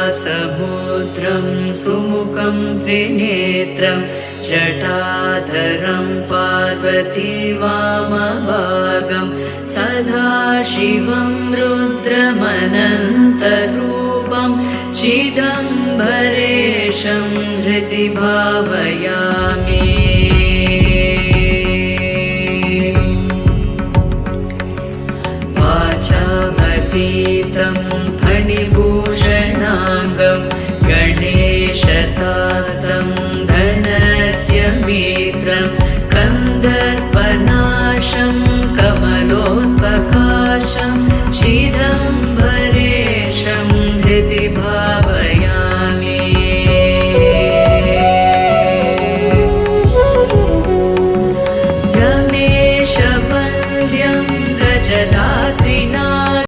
कृपासमुद्रं सुमुखं त्रिनेत्रं जटाधरं पार्वती वामभागं सदाशिवं रुद्रमनन्तरूपं चिदम्बरेशं हृदि भावयामि। वाचामतीतं फणिभूषणाङ्गं गणेशतातं धनस्य मित्रं कन्दर्पनाशं कमलोत्प्रकाशं चिदं